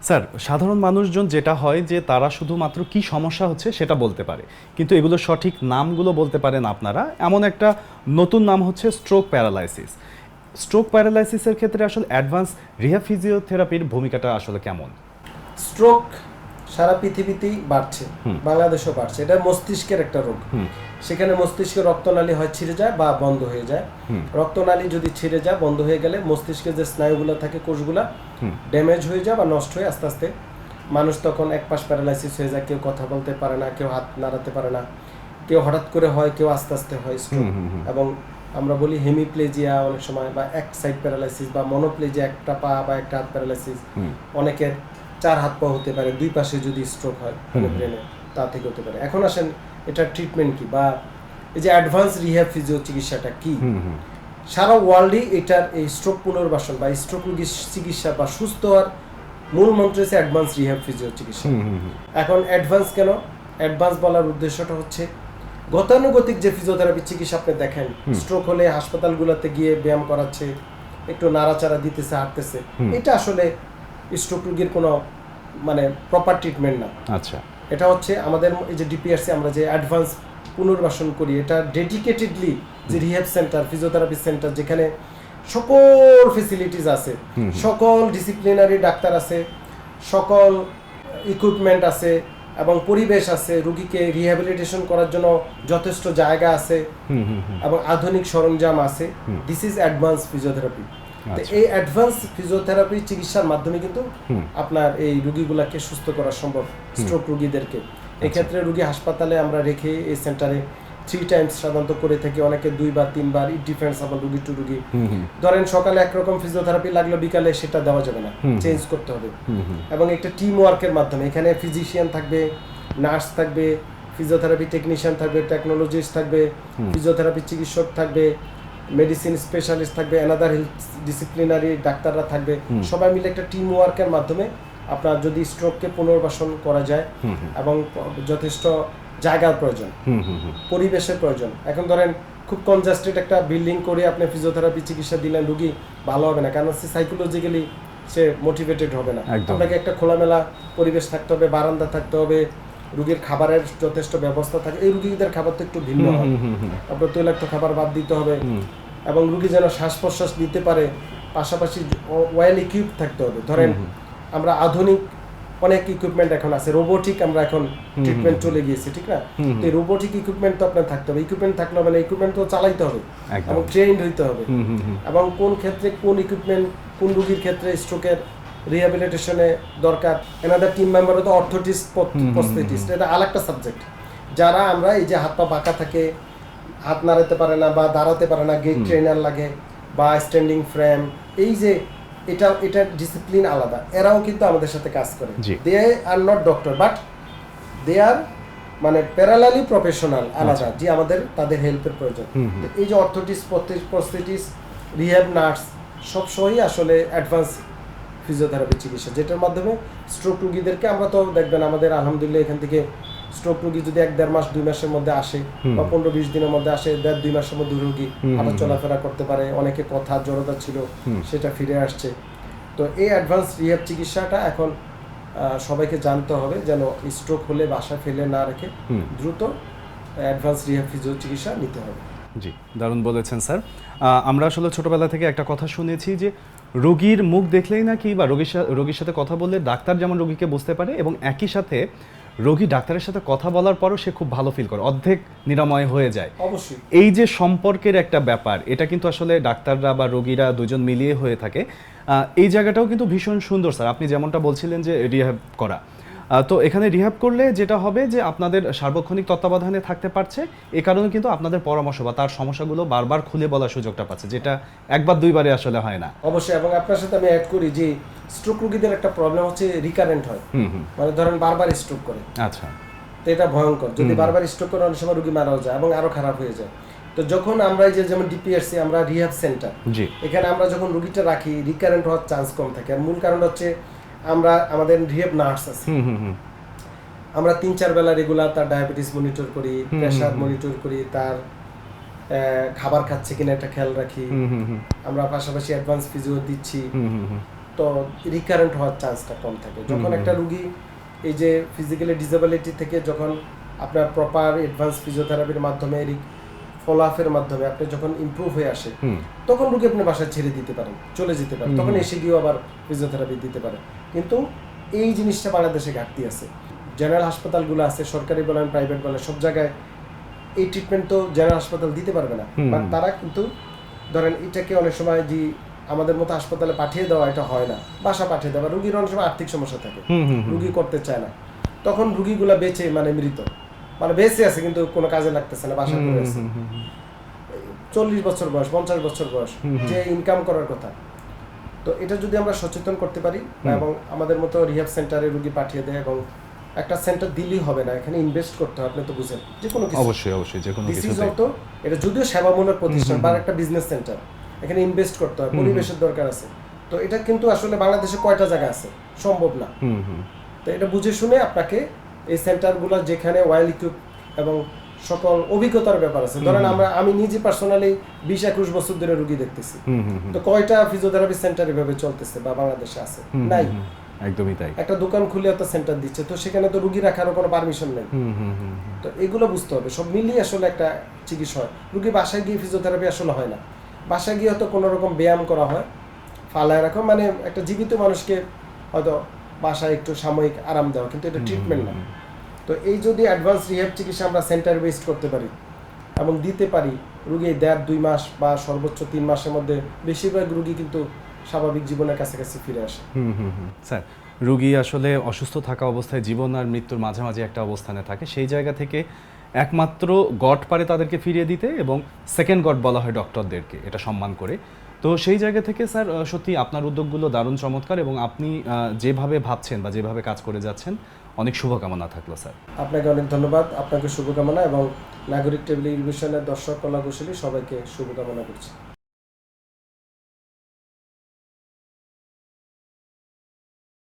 Sir, সাধারণ মানুষজন যেটা হয় যে তারা শুধুমাত্র কি সমস্যা হচ্ছে সেটা বলতে পারে, কিন্তু এগুলোর সঠিক নামগুলো বলতে পারেন আপনারা। এমন একটা নতুন নাম হচ্ছে স্ট্রোক প্যারালাইসিস। স্ট্রোক প্যারালাইসিসের ক্ষেত্রে আসলে অ্যাডভান্স রিহ্যাব ফিজিওথেরাপির ভূমিকাটা আসলে কেমন? স্ট্রোক সারা পৃথিবীতেই বাড়ছে, বাংলাদেশেও বাড়ছে। এটা মস্তিষ্কের একটা রোগ। সেখানে মস্তিষ্কের রক্তনালী হয় ছিঁড়ে যায় বা বন্ধ হয়ে যায়। রক্তনালী যদি ছিঁড়ে যায়, বন্ধ হয়ে গেলে মস্তিষ্কের যে স্নায়ুগুলো থাকে, কোষগুলা ড্যামেজ হয়ে যায় বা নষ্ট হয়ে আস্তে আস্তে মানুষ তখন এক পাশ প্যারালাইসিস হয়ে যায়। কেউ কথা বলতে পারে না, কেউ হাত নাড়াতে পারে না, কেউ হঠাৎ করে হয়, কেউ আস্তে আস্তে হয় স্ট্রোক। এবং আমরা বলি হেমিপ্লেজিয়া অনেক সময়, বা এক সাইড প্যারালাইসিস, বা মনোপ্লেজিয়া, একটা পা বা একটা হাত প্যারালাইসিস। অনেকের 4 হাত পা হতে পারে, 2 পাশে যদি স্ট্রোক হয় ব্রেনে, তা থেকে হতে পারে। এখন আসেন এটার ট্রিটমেন্ট কি, বা এই যে অ্যাডভান্স রিহ্যাব ফিজিও চিকিৎসাটা কি। সারা ওয়ার্ল্ডে এটার এই স্ট্রোক পুনর্বাসন বা স্ট্রোক রোগীর চিকিৎসা বা সুস্থ হওয়ার মূল মন্ত্র হচ্ছে অ্যাডভান্স রিহ্যাব ফিজিও চিকিৎসা। এখন অ্যাডভান্স কেন? অ্যাডভান্স বলার উদ্দেশ্যটা হচ্ছে গতানুগতিক যে ফিজিওথেরাপি চিকিৎসা আপনি দেখেন, স্ট্রোক হলে হাসপাতালগুলোতে গিয়ে ব্যায়াম করাচ্ছে, একটু নাড়াচাড়া দিতেছে, হাঁটতেছে, এটা আসলে স্ট্রোক রোগীর কোনো মানে প্রপার ট্রিটমেন্ট না। আচ্ছা, এটা হচ্ছে আমাদের এই যে ডিপিআরসি আমরা যে অ্যাডভান্স পুনর্বাসন করি, এটা ডেডিকেটেডলি যে রিহ্যাব সেন্টার, ফিজিওথেরাপি সেন্টার, যেখানে সকল ফেসিলিটিস আছে, সকল ডিসিপ্লিনারি ডাক্তার আছে, সকল ইকুইপমেন্ট আছে এবং পরিবেশ আছে, রোগীকে রিহ্যাবিলিটেশন করার জন্য যথেষ্ট জায়গা আছে এবং আধুনিক সরঞ্জাম আছে। This is advance physiotherapy. তো এই অ্যাডভান্স ফিজিওথেরাপি চিকিৎসার মাধ্যমে কিন্তু আপনার এই রোগীগুলোকে সুস্থ করা সম্ভব, স্ট্রোক রোগীদেরকে। এক্ষেত্রে রোগী হাসপাতালে আমরা রেখে এই সেন্টারে 3 টাইমস সাধারণত করে থাকি, অনেকে 2 বার 3 বার, ইট ডিফারেন্স আমার রোগী টু রোগী। ধরেন সকালে একরকম ফিজিওথেরাপি লাগলো, বিকালে সেটা দেওয়া যাবে না, চেঞ্জ করতে হবে। এবং একটা টিম ওয়ার্কের মাধ্যমে এখানে ফিজিশিয়ান থাকবে, নার্স থাকবে, ফিজিওথেরাপি টেকনিশিয়ান থাকবে, টেকনোলজিস্ট থাকবে, ফিজিওথেরাপি চিকিৎসক থাকবে, মেডিসিন স্পেশালিস্ট থাকবে, অ্যানাদার হেলথ ডিসিপ্লিনারি ডাক্তাররা থাকবে। সবাই মিলে একটা টিম ওয়ার্কের মাধ্যমে আপনার যদি স্ট্রোককে পুনর্বাসন করা যায়, এবং যথেষ্ট জায়গার প্রয়োজন, পরিবেশের প্রয়োজন। এখন ধরেন খুব কনজাস্টেড একটা বিল্ডিং করে আপনি ফিজিওথেরাপি চিকিৎসা দিলেন, রোগী ভালো হবে না, কারণ সে সাইকোলজিক্যালি সে মোটিভেটেড হবে না। আপনাকে একটা খোলামেলা পরিবেশ থাকতে হবে, বারান্দা থাকতে হবে, রোগীর খাবারের যথেষ্ট ব্যবস্থা থাকে। এই রোগীদের খাবার তো একটু ভিন্ন হয়, আপনার তৈলাক্ত খাবার বাদ দিতে হবে, এবং রোগী যেন শ্বাস প্রশ্বাস নিতে পারে, পাশাপাশি ওয়েল ইকুইপ থাকতে হবে। ধরেন আমরা আধুনিক অনেক ইকুইপমেন্ট এখন আছে, রোবোটিক আমরা এখন ট্রিটমেন্ট চলে গিয়েছে, ঠিক না? তো এই রোবোটিক ইকুইপমেন্ট তো আপনার থাকতে হবে। ইকুইপমেন্ট থাকলে হবে না, ইকুইপমেন্ট তো চালাইতে হবে এবং ট্রেন্ড হইতে হবে। এবং কোন ক্ষেত্রে কোন ইকুইপমেন্ট কোন রোগীর ক্ষেত্রে স্ট্রোকের রিহ্যাবিলিটেশনে দরকার, এনাদের টিম মেম্বার তো অর্থোটিস্ট, প্রস্থেটিস্ট, এটা আরেকটা সাবজেক্ট। যারা আমরা এই যে হাত পা বাঁকা থাকে, হাত নাড়াতে পারে না বা দাঁড়াতে পারে না, গেট ট্রেনার লাগে বা স্ট্যান্ডিং ফ্রেম, এই যে এটা ডিসিপ্লিন আলাদা, এরাও কিন্তু আমাদের সাথে কাজ করে। They are not doctor, but they are মানে প্যারালালি প্রফেশনাল আলাদা, যে আমাদের তাদের হেল্পের প্রয়োজন। এই যে অর্থোটিস্ট, প্রস্থেটিস্ট, রিহ্যাব নার্স সবসময়ই আসলে অ্যাডভান্স ফিজিওথেরাপি চিকিৎসা, যেটার মাধ্যমে স্ট্রোক রোগীদেরকে আমরা তো দেখবেন আমাদের আলহামদুলিল্লাহ এখান থেকে স্ট্রোক রোগী যদি 1-1.5 মাস 2 মাসের মধ্যে আসে, বা 15-20 দিনের মধ্যে আসে, 1.5-2 মাসের মধ্যে রোগী হাঁটা চলাফেরা করতে পারে, অনেকে কথা জড়তা ছিল সেটা ফিরে আসছে। তো এই অ্যাডভান্স রিহ্যাব চিকিৎসাটা এখন সবাইকে জানতে হবে, যেন স্ট্রোক হলে বাসা ফেলে না রেখে দ্রুত অ্যাডভান্স রিহ্যাব ফিজিও চিকিৎসা নিতে হবে। জি, দারুণ বলেছেন স্যার। আমরা আসলে ছোটবেলা থেকে একটা কথা শুনেছি যে রোগীর মুখ দেখলেই নাকি, বা রোগীর সাথে কথা বললে ডাক্তার যেমন রোগীকে বুঝতে পারে, এবং একই সাথে রোগী ডাক্তারের সাথে কথা বলার পরও সে খুব ভালো ফিল করে, অর্ধেক নিরাময় হয়ে যায়। অবশ্যই এই যে সম্পর্কের একটা ব্যাপার, এটা কিন্তু আসলে ডাক্তাররা বা রোগীরা দুজন মিলিয়ে হয়ে থাকে। এই জায়গাটাও কিন্তু ভীষণ সুন্দর স্যার, আপনি যেমনটা বলছিলেন যে রিহ্যাব করা। তো এখানে রিহ্যাব করলে যেটা হবে যে আপনাদের সার্বক্ষণিক তত্ত্বাবধানে থাকতে পারছে, এ কারণে কিন্তু আপনাদের পরামর্শ বা তার সমস্যাগুলো বারবার খুলে বলার সুযোগটা পাচ্ছে, যেটা একবার দুইবারে আসলে হয় না। অবশ্যই। এবং আপনার সাথে আমি অ্যাড করি যে স্ট্রোক রোগীদের একটা প্রবলেম হচ্ছে রিকারেন্ট হয়, মানে ধরেন বারবার স্ট্রোক করে। আচ্ছা, তো এটা ভয়ঙ্কর, যদি বারবার স্ট্রোক করে অনেক সময় রোগী মারাও যায় এবং আরো খারাপ হয়ে যায়। তো যখন আমরা এই যে যেমন ডিপিআরসি আমরা রিহ্যাব সেন্টার, এখানে আমরা যখন রোগীটা রাখি, রিকারেন্ট হওয়ার চান্স কম থাকে। আর মূল কারণ হচ্ছে আমরা আমাদের রিহ্যাব নার্স আছে, আমরা 3-4 বেলা রেগুলার তার ডায়াবেটিস মনিটর করি, প্রেশার মনিটর করি, তার খাবার খাচ্ছে কিনা একটা খেয়াল রাখি। আমরা পাশাপাশি অ্যাডভান্স ফিজিও দিচ্ছি, তো রিকারেন্ট হওয়ার চান্সটা কম থাকে। যখন একটা রুগী এই যে ফিজিক্যালি ডিসেবিলিটি থেকে যখন আপনার প্রপার অ্যাডভান্স ফিজিওথেরাপির মাধ্যমে ফলো আপের মাধ্যমে আপনি যখন ইমপ্রুভ হয়ে আসে, তখন রুগী আপনি বাসায় ছেড়ে দিতে পারেন, চলে যেতে পারেন, তখন এসে গিয়েও আবার ফিজিওথেরাপি দিতে পারেন। কিন্তু এই জিনিসটা বাংলাদেশে ঘাটতি আছে। জেনারেল হাসপাতালগুলো আছে, সরকারি বলেন প্রাইভেট বলেন, সব জায়গায় এই ট্রিটমেন্ট তো জেনারেল হাসপাতাল দিতে পারবে না। বাট তারা কিন্তু ধরেন এটাকে অনেক সময় যে আমাদের মতো হাসপাতালে পাঠিয়ে দেওয়া, এটা হয় না, বাসা পাঠিয়ে দেওয়া। রুগীর অনেক সময় আর্থিক সমস্যা থাকে, রুগী করতে চায় না, তখন রুগীগুলা বেঁচে মানে মৃত, মানে বেঁচে আছে কিন্তু কোনো কাজে লাগতেছে না, বাসা করে আছে। 40 বছর বয়স, 50 বছর বয়স, যে ইনকাম করার কথা। তো এটা যদি আমরা সচেতন করতে পারি এবং আমাদের মতো রিহ্যাব সেন্টারে রুগী পাঠিয়ে দেয়, এবং একটা সেন্টার দিলেই হবে না, এখানে ইনভেস্ট করতে হবে। আপনি তো বুঝেন যে কোনো কিছু, অবশ্যই যে কোনো কিছু তো এটা যদিও সেবামূলক প্রতিষ্ঠান বা একটা বিজনেস সেন্টার, এখানে ইনভেস্ট করতে হয়, পরিবেশের দরকার আছে। তো এটা কিন্তু আসলে বাংলাদেশে কয়টা জায়গা আছে, সম্ভব না। তো এটা বুঝে শুনে আপনাকে এই সেন্টারগুলো যেখানে ওয়েল ইকুইপ এবং সকল অভিজ্ঞতার ব্যাপার আছে। ধরেন আমি নিজে পার্সোনালি 20-21 বছর ধরে রুগী দেখতেছি, তো কয়টা ফিজিওথেরাপি সেন্টার এভাবে চলতেছে বা বাংলাদেশে আছে? নাই, একদমই তাই। একটা দোকান খুলে একটা সেন্টার দিচ্ছে, তো সেখানে তো রুগী রাখারও কোনো পারমিশন নেই। তো এগুলো বুঝতে হবে, সব মিলিয়ে আসলে একটা চিকিৎসা হয়। রুগী বাসায় গিয়ে ফিজিওথেরাপি আসলে হয় না, বাসায় গিয়ে হয়তো কোনো রকম ব্যায়াম করা হয়, ফালায় রাখো, মানে একটা জীবিত মানুষকে হয়তো বাসায় একটু সাময়িক আরাম দেওয়া, কিন্তু এটা ট্রিটমেন্ট না। তো এই যদি অ্যাডভান্স রিহ্যাব চিকিৎসা আমরা সেন্টার বেসড করতে পারি এবং দিতে পারি, রুগী 1.5-2 মাস বা সর্বোচ্চ 3 মাসের মধ্যে বেশিরভাগ রুগী কিন্তু স্বাভাবিক জীবনের কাছাকাছি ফিরে আসে। স্যার, রুগী আসলে অসুস্থ থাকা অবস্থায় জীবন আর মৃত্যুর মাঝামাঝি একটা অবস্থানে থাকে, সেই জায়গা থেকে একমাত্র গড পারে তাদেরকে ফিরিয়ে দিতে, এবং সেকেন্ড গড বলা হয় ডক্টরদেরকে, এটা সম্মান করে। তো সেই জায়গা থেকে স্যার সত্যি আপনার উদ্যোগগুলো দারুণ চমৎকার, এবং আপনি যেভাবে ভাবছেন বা যেভাবে কাজ করে যাচ্ছেন, অনেক শুভকামনা থাকলো স্যার। আপনাকে অনেক ধন্যবাদ, আপনাকে শুভকামনা, এবং নাগরিক টেলিভিশনের দর্শক কলা কুশলী সবাইকে শুভকামনা করছি।